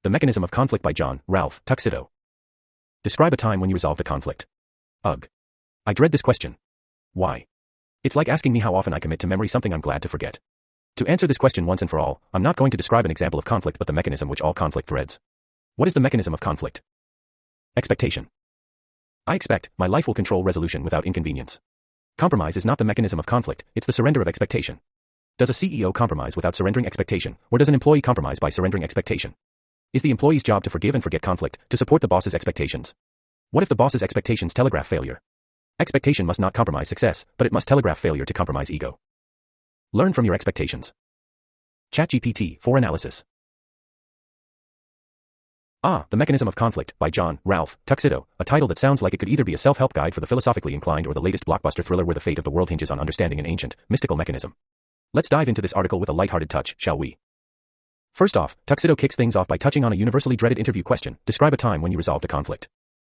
The Mechanism of Conflict by John, Ralph, Tuccitto. Describe a time when you resolved a conflict. Ugh. I dread this question. Why? It's like asking me how often I commit to memory something I'm glad to forget. To answer this question once and for all, I'm not going to describe an example of conflict but the mechanism which all conflict threads. What is the mechanism of conflict? Expectation. I expect my life will control resolution without inconvenience. Compromise is not the mechanism of conflict, it's the surrender of expectation. Does a CEO compromise without surrendering expectation, or does an employee compromise by surrendering expectation? Is the employee's job to forgive and forget conflict, to support the boss's expectations? What if the boss's expectations telegraph failure? Expectation must not compromise success, but it must telegraph failure to compromise ego. Learn from your expectations. ChatGPT 4 Analysis. The Mechanism of Conflict, by John, Ralph, Tuccitto, a title that sounds like it could either be a self-help guide for the philosophically inclined or the latest blockbuster thriller where the fate of the world hinges on understanding an ancient, mystical mechanism. Let's dive into this article with a lighthearted touch, shall we? First off, Tuccitto kicks things off by touching on a universally dreaded interview question: describe a time when you resolved a conflict.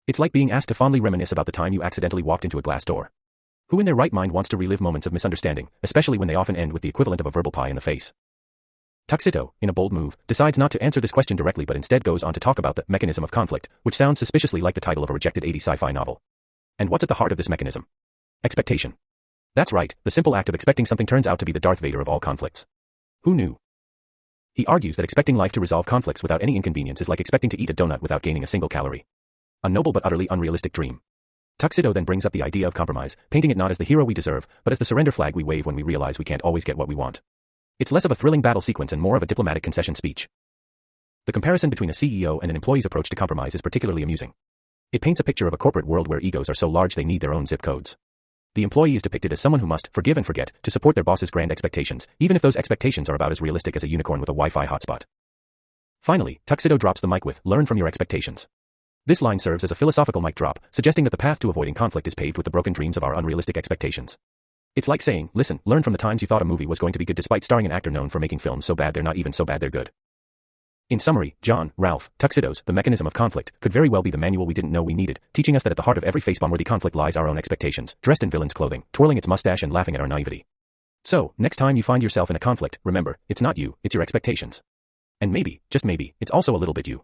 It's like being asked to fondly reminisce about the time you accidentally walked into a glass door. Who in their right mind wants to relive moments of misunderstanding, especially when they often end with the equivalent of a verbal pie in the face? Tuccitto, in a bold move, decides not to answer this question directly but instead goes on to talk about the mechanism of conflict, which sounds suspiciously like the title of a rejected 80s sci-fi novel. And what's at the heart of this mechanism? Expectation. That's right, the simple act of expecting something turns out to be the Darth Vader of all conflicts. Who knew? He argues that expecting life to resolve conflicts without any inconvenience is like expecting to eat a donut without gaining a single calorie. A noble but utterly unrealistic dream. Tuccitto then brings up the idea of compromise, painting it not as the hero we deserve, but as the surrender flag we wave when we realize we can't always get what we want. It's less of a thrilling battle sequence and more of a diplomatic concession speech. The comparison between a CEO and an employee's approach to compromise is particularly amusing. It paints a picture of a corporate world where egos are so large they need their own zip codes. The employee is depicted as someone who must forgive and forget to support their boss's grand expectations, even if those expectations are about as realistic as a unicorn with a Wi-Fi hotspot. Finally, Tuccitto drops the mic with, learn from your expectations. This line serves as a philosophical mic drop, suggesting that the path to avoiding conflict is paved with the broken dreams of our unrealistic expectations. It's like saying, listen, learn from the times you thought a movie was going to be good despite starring an actor known for making films so bad they're not even so bad they're good. In summary, John, Ralph, Tuccitto's The Mechanism of Conflict could very well be the manual we didn't know we needed, teaching us that at the heart of every facepalm-worthy conflict lies our own expectations, dressed in villain's clothing, twirling its mustache and laughing at our naivety. So, next time you find yourself in a conflict, remember, it's not you, it's your expectations. And maybe, just maybe, it's also a little bit you.